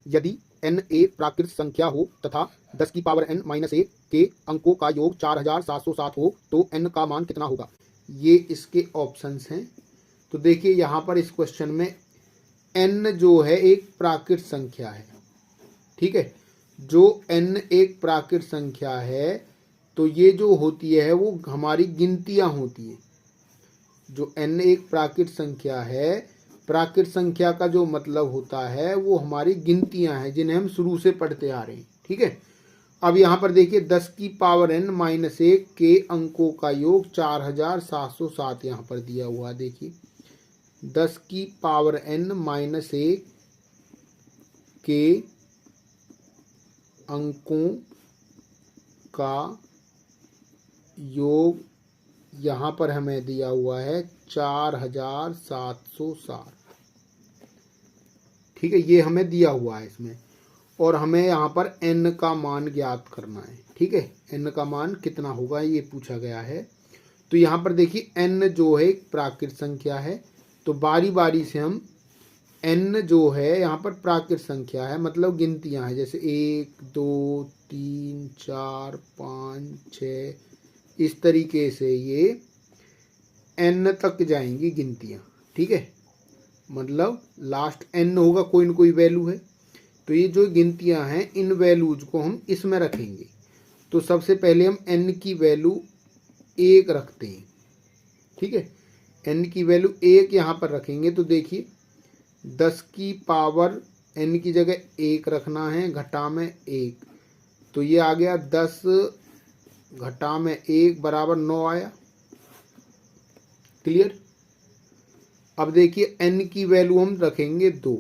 यदि n एक प्राकृत संख्या हो तथा 10 की पावर n माइनस 1 के अंकों का योग 4707 हो तो n का मान कितना होगा। ये इसके ऑप्शंस हैं। तो देखिए यहाँ पर इस क्वेश्चन में n जो है एक प्राकृत संख्या है, ठीक है। जो n एक प्राकृत संख्या है तो ये जो होती है वो हमारी गिनतियाँ होती हैं। जो n एक प्राकृत संख्या है, प्राकृत संख्या का जो मतलब होता है वो हमारी गिनतियां हैं जिन्हें हम शुरू से पढ़ते आ रहे हैं, ठीक है। अब यहाँ पर देखिए 10 की पावर n माइनस 1 के अंकों का योग 4707 यहाँ पर दिया हुआ। देखिए 10 की पावर n माइनस 1 के अंकों का योग यहाँ पर हमें दिया हुआ है 4707, ठीक है। ये हमें दिया हुआ है इसमें, और हमें यहाँ पर n का मान ज्ञात करना है, ठीक है। n का मान कितना होगा ये पूछा गया है। तो यहाँ पर देखिए n जो है एक प्राकृत संख्या है, तो बारी बारी से हम n जो है यहाँ पर प्राकृत संख्या है मतलब गिनतियाँ हैं, जैसे 1 2 3 4 5 6 इस तरीके से ये n तक जाएंगी गिनतियाँ, ठीक है। मतलब लास्ट n होगा, कोई न कोई वैल्यू है। तो ये जो गिनतियां हैं इन वैल्यूज को हम इसमें रखेंगे। तो सबसे पहले हम n की वैल्यू 1 रखते हैं, ठीक है। n की वैल्यू 1 यहाँ पर रखेंगे तो देखिए 10 की पावर n की जगह 1 रखना है, घटा में 1, तो ये आ गया 10 घटा में 1 बराबर 9 आया। क्लियर। अब देखिए n की वैल्यू हम रखेंगे 2।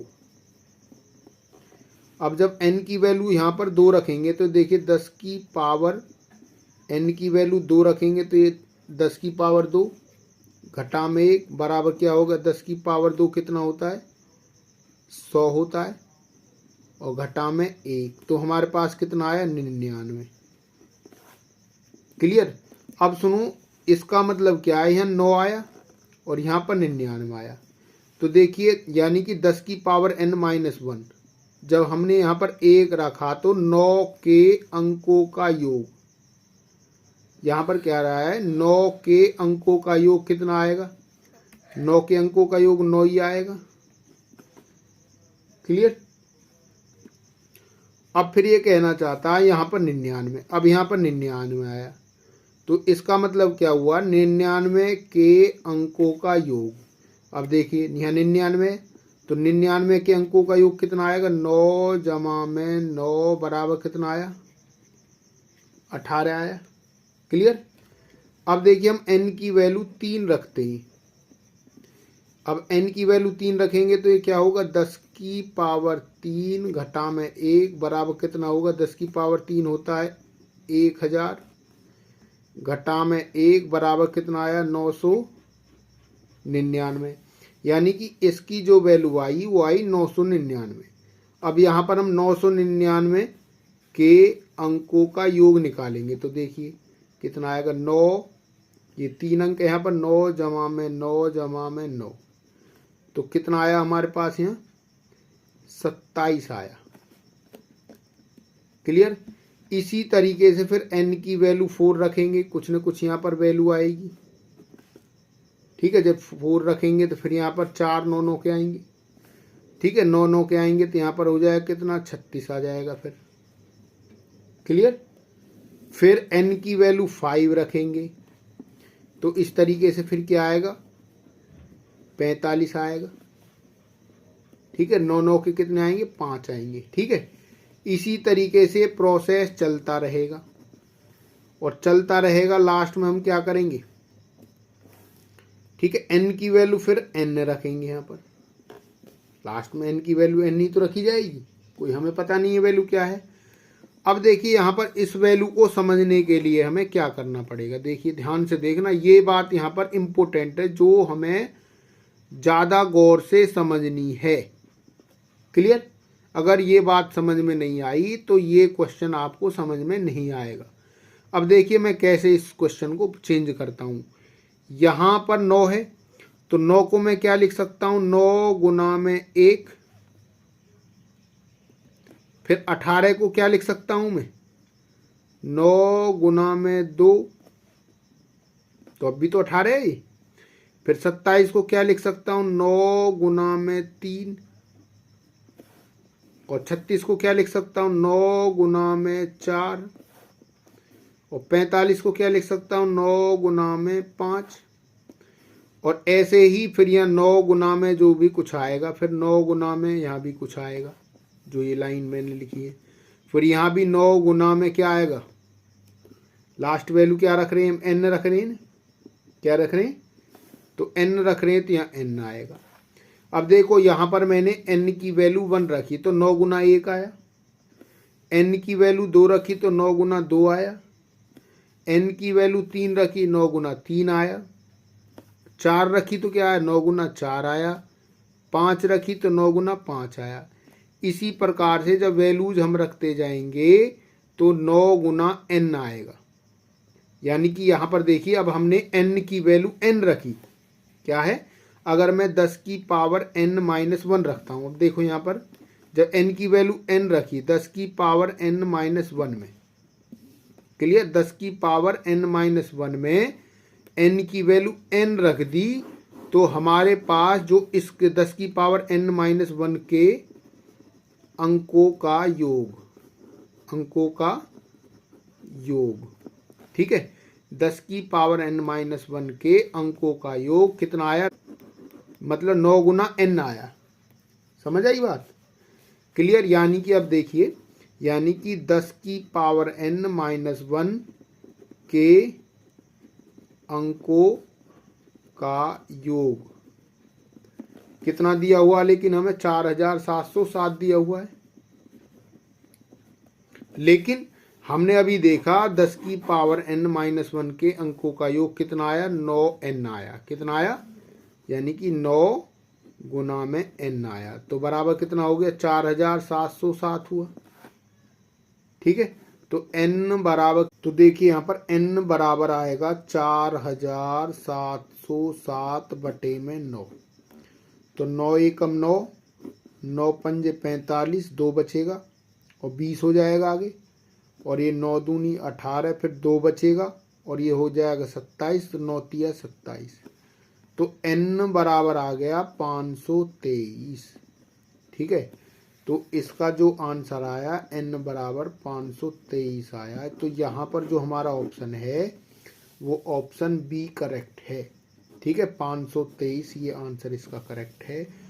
अब जब n की वैल्यू यहाँ पर 2 रखेंगे तो देखिए 10 की पावर n की वैल्यू 2 रखेंगे तो ये 10 की पावर 2 घटा में 1 बराबर क्या होगा, 10 की पावर 2 कितना होता है 100 होता है, और घटा में 1 तो हमारे पास कितना आया 99। क्लियर। अब सुनो इसका मतलब क्या है, यहाँ 9 आया और यहाँ पर 99 आया। तो देखिए यानी कि 10 की पावर n माइनस 1 जब हमने यहाँ पर 1 रखा तो 9 के अंकों का योग, यहाँ पर क्या रहा है 9 के अंकों का योग कितना आएगा, 9 के अंकों का योग 9 ही आएगा। क्लियर। अब फिर ये कहना चाहता है यहाँ पर 99, अब यहाँ पर 99 आया तो इसका मतलब क्या हुआ 99 के अंकों का योग। अब देखिए यहाँ 99 तो 99 के अंकों का योग कितना आएगा, 9 जमा में 9 बराबर कितना आया 18 आया। क्लियर। अब देखिए हम n की वैल्यू 3 रखते हैं। अब n की वैल्यू 3 रखेंगे तो ये क्या होगा 10 की पावर 3 घटा में 1 बराबर कितना होगा, 10 की पावर 3 होता है 1000 घटा में 1 बराबर कितना आया 999, यानी कि इसकी जो वैल्यू आई वो आई 999। अब यहाँ पर हम 999 के अंकों का योग निकालेंगे तो देखिए कितना आएगा 9, ये 3 अंक यहाँ पर 9 जमा में 9 जमा में 9 तो कितना आया हमारे पास यहाँ 27 आया। क्लियर। इसी तरीके से फिर n की वैल्यू 4 रखेंगे, कुछ न कुछ यहाँ पर वैल्यू आएगी, ठीक है। जब 4 रखेंगे तो फिर यहाँ पर 4 9 9 के आएंगे, ठीक है। 9 9 के आएंगे तो यहाँ पर हो जाएगा कितना 36 आ जाएगा फिर। क्लियर। फिर n की वैल्यू 5 रखेंगे तो इस तरीके से फिर क्या आएगा 45 आएगा, ठीक है। 9 9 के कितने आएंगे 5 आएंगे, ठीक है। इसी तरीके से प्रोसेस चलता रहेगा और चलता रहेगा। लास्ट में हम क्या करेंगे, ठीक है, n की वैल्यू फिर n रखेंगे यहाँ पर। लास्ट में n की वैल्यू n ही तो रखी जाएगी, कोई हमें पता नहीं है वैल्यू क्या है। अब देखिए यहाँ पर इस वैल्यू को समझने के लिए हमें क्या करना पड़ेगा, देखिए ध्यान से देखना, ये बात यहाँ पर इम्पोर्टेंट है जो हमें ज़्यादा गौर से समझनी है। क्लियर। अगर ये बात समझ में नहीं आई तो ये क्वेश्चन आपको समझ में नहीं आएगा। अब देखिए मैं कैसे इस क्वेश्चन को चेंज करता हूँ। यहाँ पर 9 है तो 9 को मैं क्या लिख सकता हूँ, 9 गुना में 1 फिर 18 को क्या लिख सकता हूँ मैं, 9 गुना में 2, तो अब भी तो 18 है ये। फिर 27 को क्या लिख सकता हूँ, 9 गुना में 3, और 36 को क्या लिख सकता हूँ, 9 गुना में 4, और 45 को क्या लिख सकता हूँ, 9 गुना में 5, और ऐसे ही फिर यहाँ 9 गुना में जो भी कुछ आएगा, फिर 9 गुना में यहाँ भी कुछ आएगा, जो ये लाइन मैंने लिखी है। फिर यहाँ भी 9 गुना में क्या आएगा, लास्ट वैल्यू क्या रख रहे हैं हम, n रख रहे हैं, क्या रख रहे हैं, तो n रख रहे हैं, तो यहाँ n आएगा। अब देखो यहाँ पर मैंने n की वैल्यू 1 रखी तो 9 गुना 1 आया, n की वैल्यू 2 रखी तो 9 गुना 2 आया, n की वैल्यू 3 रखी 9 गुना 3 आया, 4 रखी तो क्या आया, 9 गुना 4 आया, 5 रखी तो 9 गुना 5 आया। इसी प्रकार से जब वैल्यूज हम रखते जाएंगे तो 9 गुना n आएगा। यानी कि यहाँ पर देखिए अब हमने n की वैल्यू n रखी, क्या है, अगर मैं 10 की पावर n माइनस 1 रखता हूँ, अब देखो यहाँ पर जब n की वैल्यू n रखी 10 की पावर n माइनस 1 में, क्लियर, 10 की पावर n माइनस 1 में n की वैल्यू n रख दी, तो हमारे पास जो इस 10 की पावर n माइनस 1 के अंकों का योग, अंकों का योग, ठीक है, 10 की पावर n माइनस 1 के अंकों का योग कितना आया, मतलब 9 गुना n आया। समझ आई बात, क्लियर। यानी कि अब देखिए, यानी कि 10 की पावर n माइनस 1 के अंकों का योग कितना दिया हुआ, लेकिन हमें 4707 दिया हुआ है। लेकिन हमने अभी देखा 10 की पावर n माइनस 1 के अंकों का योग कितना आया, 9n आया, कितना आया, यानी कि 9 गुना में n आया, तो बराबर कितना हो गया, 4707 हुआ, ठीक है। तो n बराबर, तो देखिए यहाँ पर n बराबर आएगा 4707 बटे में 9, तो 9 एकम 9, 9 पंजे 45, 2 बचेगा और 20 हो जाएगा आगे, और ये 9 दूनी 18, फिर 2 बचेगा और ये हो जाएगा 27, तो 9 तिया 27, तो n बराबर आ गया 523, ठीक है। तो इसका जो आंसर आया n बराबर 523 आया। तो यहाँ पर जो हमारा ऑप्शन है वो ऑप्शन बी करेक्ट है, ठीक है, 523 ये आंसर इसका करेक्ट है।